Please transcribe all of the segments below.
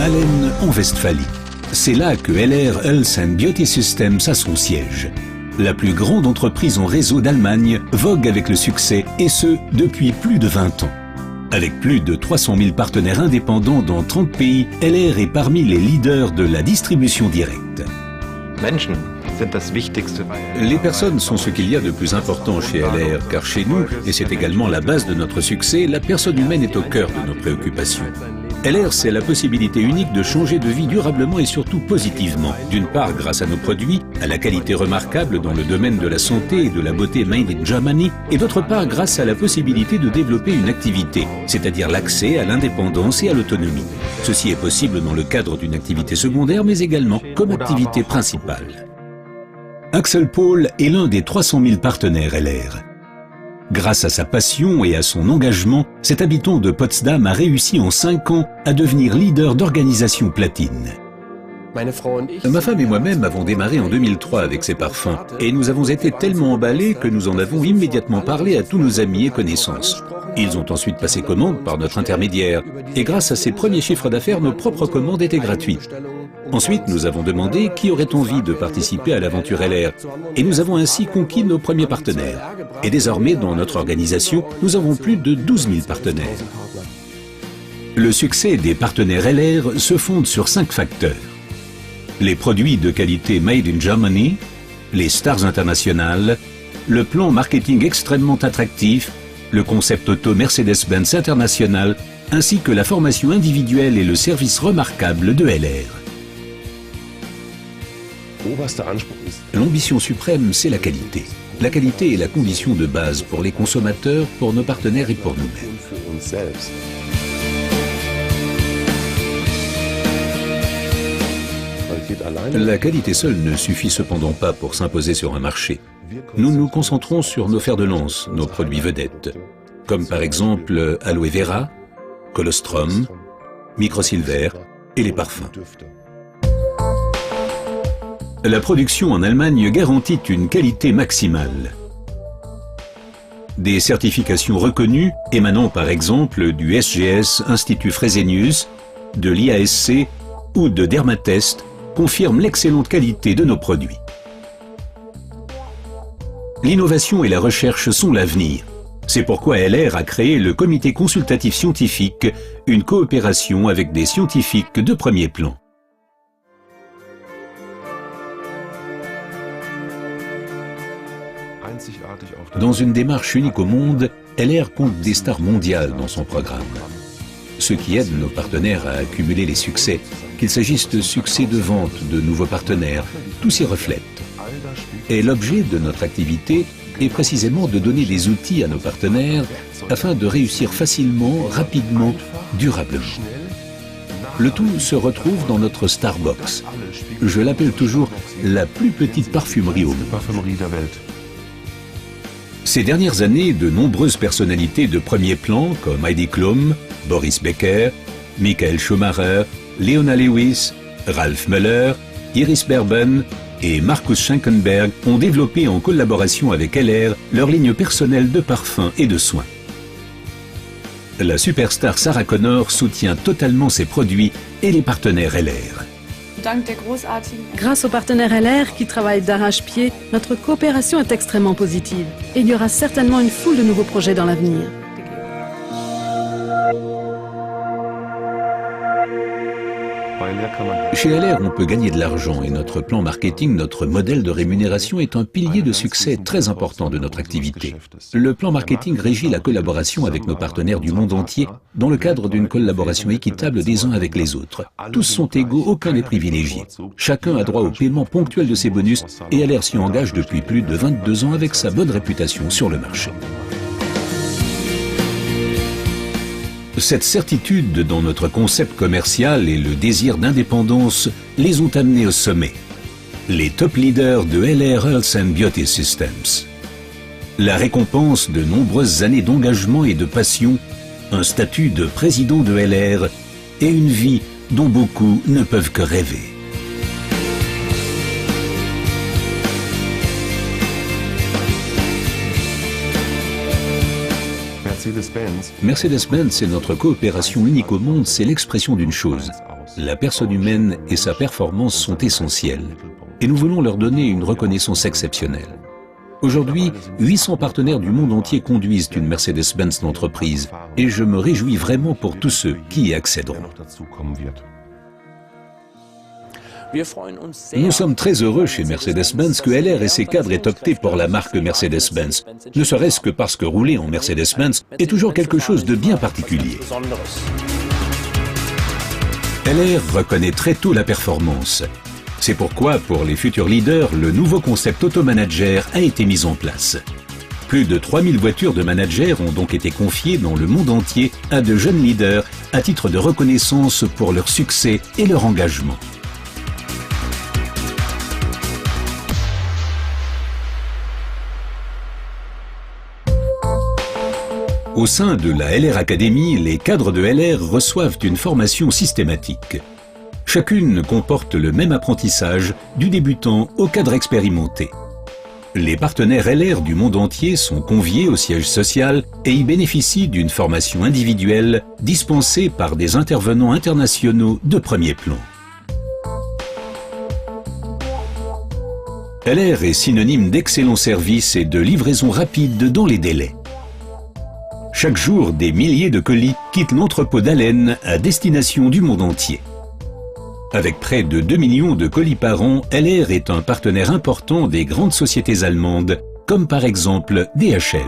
Ballen en Westphalie. C'est là que LR Health and Beauty Systems a son siège. La plus grande entreprise en réseau d'Allemagne vogue avec le succès, et ce, depuis plus de 20 ans. Avec plus de 300 000 partenaires indépendants dans 30 pays, LR est parmi les leaders de la distribution directe. Les personnes sont ce qu'il y a de plus important chez LR, car chez nous, et c'est également la base de notre succès, la personne humaine est au cœur de nos préoccupations. LR, c'est la possibilité unique de changer de vie durablement et surtout positivement. D'une part, grâce à nos produits, à la qualité remarquable dans le domaine de la santé et de la beauté made in Germany, et d'autre part, grâce à la possibilité de développer une activité, c'est-à-dire l'accès à l'indépendance et à l'autonomie. Ceci est possible dans le cadre d'une activité secondaire, mais également comme activité principale. Axel Paul est l'un des 300 000 partenaires LR. Grâce à sa passion et à son engagement, cet habitant de Potsdam a réussi en 5 ans à devenir leader d'organisation platine. Ma femme et moi-même avons démarré en 2003 avec ces parfums et nous avons été tellement emballés que nous en avons immédiatement parlé à tous nos amis et connaissances. Ils ont ensuite passé commande par notre intermédiaire et grâce à ces premiers chiffres d'affaires, nos propres commandes étaient gratuites. Ensuite, nous avons demandé qui aurait envie de participer à l'aventure LR et nous avons ainsi conquis nos premiers partenaires. Et désormais, dans notre organisation, nous avons plus de 12 000 partenaires. Le succès des partenaires LR se fonde sur 5 facteurs. Les produits de qualité made in Germany, les stars internationales, le plan marketing extrêmement attractif, le concept auto Mercedes-Benz International, ainsi que la formation individuelle et le service remarquable de LR. L'ambition suprême, c'est la qualité. La qualité est la condition de base pour les consommateurs, pour nos partenaires et pour nous-mêmes. La qualité seule ne suffit cependant pas pour s'imposer sur un marché. Nous nous concentrons sur nos fers de lance, nos produits vedettes, comme par exemple Aloe Vera, Colostrum, Microsilver et les parfums. La production en Allemagne garantit une qualité maximale. Des certifications reconnues émanant par exemple du SGS Institut Fresenius, de l'IASC ou de Dermatest confirment l'excellente qualité de nos produits. L'innovation et la recherche sont l'avenir. C'est pourquoi LR a créé le Comité consultatif scientifique, une coopération avec des scientifiques de premier plan. Dans une démarche unique au monde, LR compte des stars mondiales dans son programme. Ce qui aide nos partenaires à accumuler les succès, qu'il s'agisse de succès de vente, de nouveaux partenaires, tout s'y reflète. Et l'objet de notre activité est précisément de donner des outils à nos partenaires afin de réussir facilement, rapidement, durablement. Le tout se retrouve dans notre Starbox. Je l'appelle toujours la plus petite parfumerie au monde. Ces dernières années, de nombreuses personnalités de premier plan comme Heidi Klum, Boris Becker, Michael Schumacher, Leona Lewis, Ralph Müller, Iris Berben et Markus Schenkenberg ont développé en collaboration avec LR leur ligne personnelle de parfums et de soins. La superstar Sarah Connor soutient totalement ses produits et les partenaires LR. Grâce aux partenaires LR qui travaillent d'arrache-pied, notre coopération est extrêmement positive. Et il y aura certainement une foule de nouveaux projets dans l'avenir. Chez LR, on peut gagner de l'argent et notre plan marketing, notre modèle de rémunération est un pilier de succès très important de notre activité. Le plan marketing régit la collaboration avec nos partenaires du monde entier dans le cadre d'une collaboration équitable des uns avec les autres. Tous sont égaux, aucun n'est privilégié. Chacun a droit au paiement ponctuel de ses bonus et LR s'y engage depuis plus de 22 ans avec sa bonne réputation sur le marché. Cette certitude dans notre concept commercial et le désir d'indépendance les ont amenés au sommet. Les top leaders de LR Health and Beauty Systems. La récompense de nombreuses années d'engagement et de passion, un statut de président de LR et une vie dont beaucoup ne peuvent que rêver. Mercedes-Benz et notre coopération unique au monde, c'est l'expression d'une chose. la personne humaine et sa performance sont essentielles. Et nous voulons leur donner une reconnaissance exceptionnelle. Aujourd'hui, 800 partenaires du monde entier conduisent une Mercedes-Benz d'entreprise et je me réjouis vraiment pour tous ceux qui y accéderont. Nous sommes très heureux chez Mercedes-Benz que LR et ses cadres aient opté pour la marque Mercedes-Benz, ne serait-ce que parce que rouler en Mercedes-Benz est toujours quelque chose de bien particulier. LR reconnaît très tôt la performance. C'est pourquoi, pour les futurs leaders, le nouveau concept Automanager a été mis en place. Plus de 3000 voitures de managers ont donc été confiées dans le monde entier à de jeunes leaders à titre de reconnaissance pour leur succès et leur engagement. Au sein de la LR Academy, les cadres de LR reçoivent une formation systématique. Chacune comporte le même apprentissage, du débutant au cadre expérimenté. Les partenaires LR du monde entier sont conviés au siège social et y bénéficient d'une formation individuelle dispensée par des intervenants internationaux de premier plan. LR est synonyme d'excellent service et de livraison rapide dans les délais. Chaque jour, des milliers de colis quittent l'entrepôt d'Allen à destination du monde entier. Avec près de 2 millions de colis par an, LR est un partenaire important des grandes sociétés allemandes, comme par exemple DHL.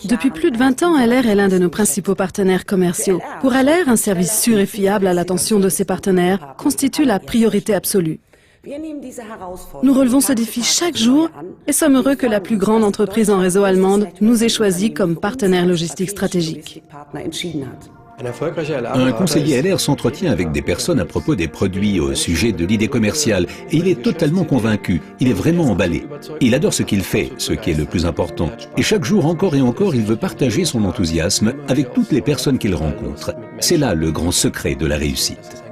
Depuis plus de 20 ans, LR est l'un de nos principaux partenaires commerciaux. Pour LR, un service sûr et fiable à l'attention de ses partenaires constitue la priorité absolue. Nous relevons ce défi chaque jour et sommes heureux que la plus grande entreprise en réseau allemande nous ait choisis comme partenaire logistique stratégique. Un conseiller LR s'entretient avec des personnes à propos des produits au sujet de l'idée commerciale et il est totalement convaincu, il est vraiment emballé. Il adore ce qu'il fait, ce qui est le plus important. Et chaque jour, encore et encore, il veut partager son enthousiasme avec toutes les personnes qu'il rencontre. C'est là le grand secret de la réussite.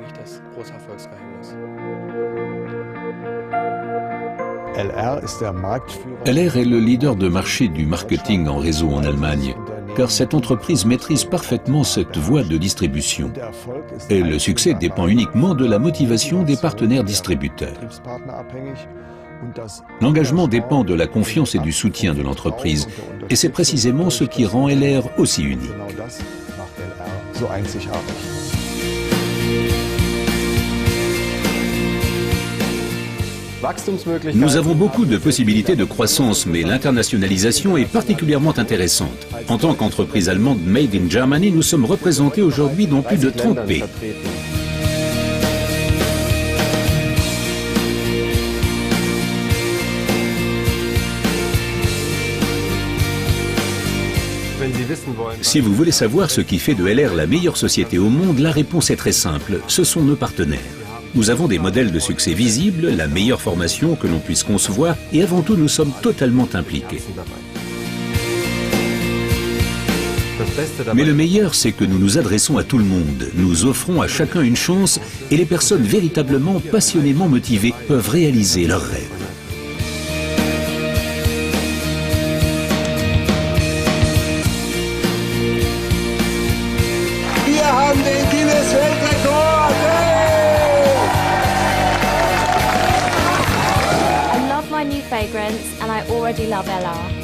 LR est le leader de marché du marketing en réseau en Allemagne, car cette entreprise maîtrise parfaitement cette voie de distribution. Et le succès dépend uniquement de la motivation des partenaires distributeurs. L'engagement dépend de la confiance et du soutien de l'entreprise, et c'est précisément ce qui rend LR aussi unique. Nous avons beaucoup de possibilités de croissance, mais l'internationalisation est particulièrement intéressante. En tant qu'entreprise allemande Made in Germany, nous sommes représentés aujourd'hui dans plus de 30 pays. Si vous voulez savoir ce qui fait de LR la meilleure société au monde, la réponse est très simple, ce sont nos partenaires. Nous avons des modèles de succès visibles, la meilleure formation que l'on puisse concevoir et avant tout nous sommes totalement impliqués. Mais le meilleur, c'est que nous nous adressons à tout le monde, nous offrons à chacun une chance et les personnes véritablement passionnément motivées peuvent réaliser leurs rêves. Fragrance and I already love LR.